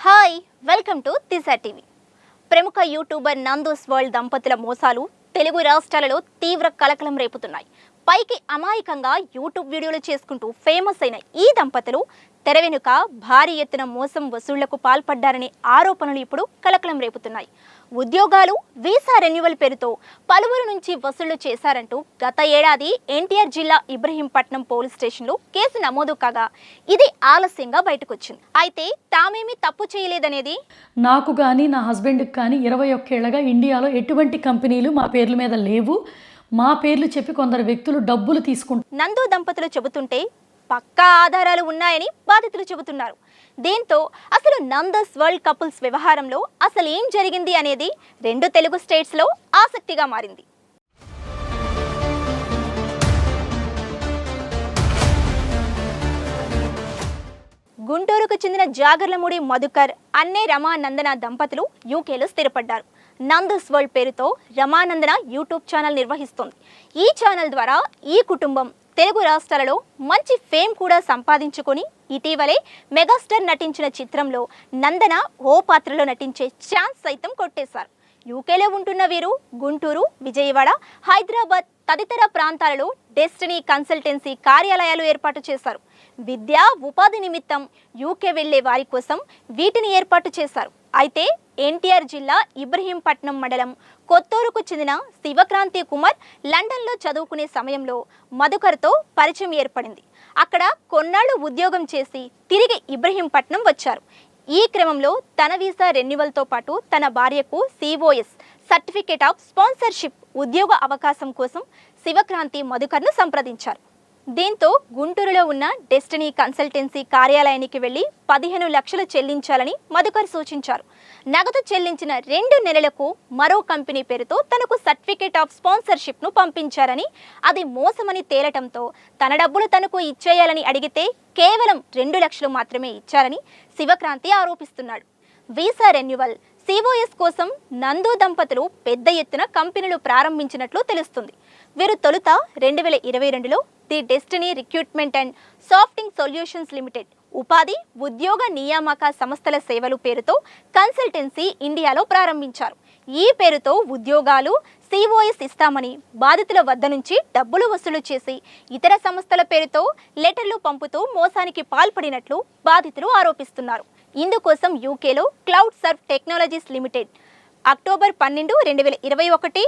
Hi welcome to Disha TV. ప్రముఖ YouTuber Nandu's world దంపతుల మోసాలు తెలుగు రాష్ట్రాలలో తీవ్ర కలకలం రేపుతున్నాయి. పైకి అమాయకంగా యూట్యూబ్ వీడియోలు చేసుకుంటూ ఫేమస్ అయిన ఈ దంపతులు తెర వెనుక భారీ ఎత్తున మోసం వసూళ్లకు పాల్పడ్డారనే ఆరోపణలు ఇప్పుడు కలకలం రేపుతున్నాయి. ఉద్యోగాలు, వీసా రెన్యువల్ పేరుతో పలువురు నుంచి వసూళ్లు చేశారంటూ గత ఏడాది ఎన్టీఆర్ జిల్లా ఇబ్రహీంపట్నం పోలీస్ స్టేషన్లో కేసు నమోదు కాగా ఇది ఆలస్యంగా బయటకొచ్చింది. అయితే తామేమీ తప్పు చేయలేదనేది నాకు కానీ నా హస్బెండ్కి కానీ 21 ఏళ్లగా ఇండియాలో ఎటువంటి కంపెనీలు మా పేర్ల మీద లేవు. మా పేర్లు చెప్పి కొందరు వ్యక్తులు డబ్బులు తీసుకుంటారు. నందు దంపతులు చెబుతుంటే పక్కా ఆధారాలు ఉన్నాయని బాధితులు చెబుతున్నారు. దీంతో అసలు నందస్ వరల్డ్ కపుల్స్ వ్యవహారంలో అసలు ఏం జరిగింది అనేది రెండు తెలుగు స్టేట్స్లో ఆసక్తిగా మారింది. గుంటూరుకు చెందిన జాగర్లమూడి మధుకర్, అన్నే రమానందన దంపతులు యూకేలో స్థిరపడ్డారు. నందస్ వరల్డ్ పేరుతో రమానందన యూట్యూబ్ ఛానల్ నిర్వహిస్తోంది. ఈ ఛానల్ ద్వారా ఈ కుటుంబం తెలుగు రాష్ట్రాలలో మంచి ఫేమ్ కూడా సంపాదించుకొని ఇటీవలే మెగాస్టార్ నటించిన చిత్రంలో నందన ఓ పాత్రలో నటించే ఛాన్స్ సైతం కొట్టేశారు. యూకేలో ఉంటున్న వీరు గుంటూరు, విజయవాడ, హైదరాబాద్ తదితర ప్రాంతాలలో డెస్టినీ కన్సల్టెన్సీ కార్యాలయాలు ఏర్పాటు చేశారు. విద్యా, ఉపాధి నిమిత్తం యూకే వెళ్లే వారి కోసం వీటిని ఏర్పాటు చేశారు. అయితే ఎన్టీఆర్ జిల్లా ఇబ్రహీంపట్నం మండలం కొత్తూరుకు చెందిన శివక్రాంతి కుమార్ లండన్లో చదువుకునే సమయంలో మధుకర్తో పరిచయం ఏర్పడింది. అక్కడ కొన్నాళ్లు ఉద్యోగం చేసి తిరిగి ఇబ్రహీంపట్నం వచ్చారు. ఈ క్రమంలో తన వీసా రెన్యువల్తో పాటు తన భార్యకు COS సర్టిఫికేట్ ఆఫ్ స్పాన్సర్షిప్ ఉద్యోగ అవకాశం కోసం శివక్రాంతి మధుకర్ను సంప్రదించారు. దీంతో గుంటూరులో ఉన్న డెస్టినీ కన్సల్టెన్సీ కార్యాలయానికి వెళ్లి 15 లక్షలు చెల్లించాలని మధుకర్ సూచించారు. నగదు చెల్లించిన 2 నెలలకు మరో కంపెనీ పేరుతో తనకు సర్టిఫికేట్ ఆఫ్ స్పాన్సర్షిప్ను పంపించారని, అది మోసమని తేలటంతో తన డబ్బులు తనకు ఇచ్చేయాలని అడిగితే కేవలం 2 లక్షలు మాత్రమే ఇచ్చారని శివక్రాంతి ఆరోపిస్తున్నాడు. వీసా రెన్యువల్, COS కోసం నందు దంపతులు పెద్ద ఎత్తున కంపెనీలు ప్రారంభించినట్లు తెలుస్తుంది. వీరు తొలుత 2022లో the Destiny Recruitment and Staffing Solutions Limited ఉపాధి, ఉద్యోగ నియామక సంస్థల సేవలు పేరుతో కన్సల్టెన్సీ ఇండియాలో ప్రారంభించారు. ఈ పేరుతో ఉద్యోగాలు, COS ఇస్తామని బాధితుల వద్ద నుంచి డబ్బులు వసూలు చేసి ఇతర సంస్థల పేరుతో లెటర్లు పంపుతూ మోసానికి పాల్పడినట్లు బాధితులు ఆరోపిస్తున్నారు. ఇందుకోసం యూకేలో Cloud Serve Technologies Limited October 12, 2021,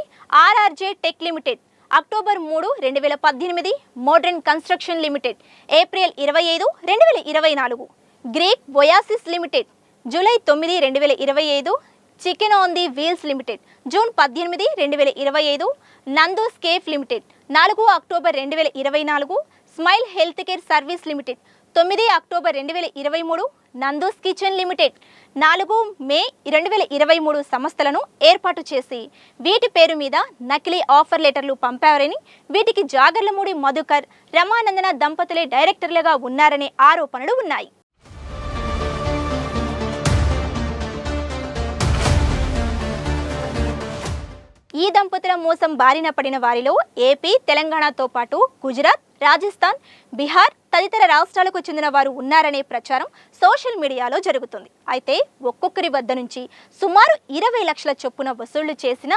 RRJ Tech Limited October 3, 2018, Modern Construction Limited April 25, 2024, Greek Oasis Limited July 9, 2025, Chicken on the Wheels Limited June 18, 2025, Nando's Cafe Limited 4 October 2024, Smile Health Care Service Limited 9 October 2023, Nando's Kitchen Limited 4 May 2023 సంస్థలను ఏర్పాటు చేసి వీటి పేరు మీద నకిలీ offer లెటర్లు పంపారని, వీటికి జాగర్లమూడి మధుకర్, రమానందన దంపతులే డైరెక్టర్లుగా ఉన్నారనే ఆరోపణలు ఉన్నాయి. ఈ దంపతుల మోసం బారిన పడిన వారిలో ఏపీ, తెలంగాణతో పాటు గుజరాత్, రాజస్థాన్, బీహార్ తదితర రాష్ట్రాలకు చెందిన వారు ఉన్నారనే ప్రచారం సోషల్ మీడియాలో జరుగుతుంది. అయితే ఒక్కొక్కరి వద్ద నుంచి సుమారు 20 లక్షల చొప్పున వసూళ్లు చేసిన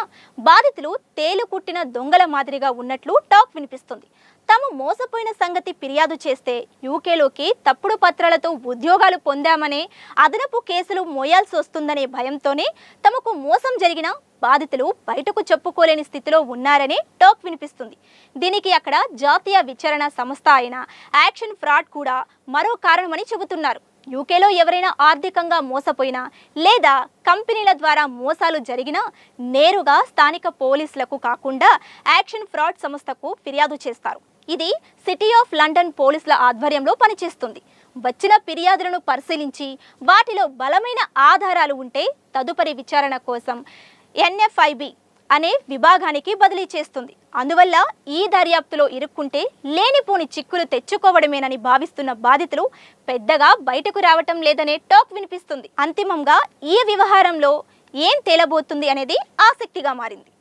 బాధితులు తేలుకుట్టిన దొంగల మాదిరిగా ఉన్నట్లు టాక్ వినిపిస్తుంది. తాము మోసపోయిన సంగతి ఫిర్యాదు చేస్తే యూకేలోకి తప్పుడు పత్రాలతో ఉద్యోగాలు పొందామనే అదనపు కేసులు మోయాల్సి వస్తుందనే భయంతోనే తమకు మోసం జరిగిన బాధితులు బయటకు చెప్పుకోలేని స్థితిలో ఉన్నారనే టాక్ వినిపిస్తుంది. దీనికి అక్కడ జాతీయ విచారణ సంస్థ అయిన యాక్షన్ ఫ్రాడ్ కూడా మరో కారణమని చెబుతున్నారు. యూకేలో ఎవరైనా ఆర్థికంగా మోసపోయినా లేదా కంపెనీల ద్వారా మోసాలు జరిగినా నేరుగా స్థానిక పోలీసులకు కాకుండా యాక్షన్ ఫ్రాడ్ సంస్థకు ఫిర్యాదు చేస్తారు. ఇది సిటీ ఆఫ్ లండన్ పోలీసుల ఆధ్వర్యంలో పనిచేస్తుంది. వచ్చిన ఫిర్యాదులను పరిశీలించి వాటిలో బలమైన ఆధారాలు ఉంటే తదుపరి విచారణ కోసం NFIB అనే విభాగానికి బదిలీ చేస్తుంది. అందువల్ల ఈ దర్యాప్తులో ఇరుక్కుంటే లేనిపోని చిక్కులు తెచ్చుకోవడమేనని భావిస్తున్న బాధితులు పెద్దగా బయటకు రావటం లేదనే టాక్ వినిపిస్తుంది. అంతిమంగా ఈ వ్యవహారంలో ఏం తేలబోతుంది అనేది ఆసక్తిగా మారింది.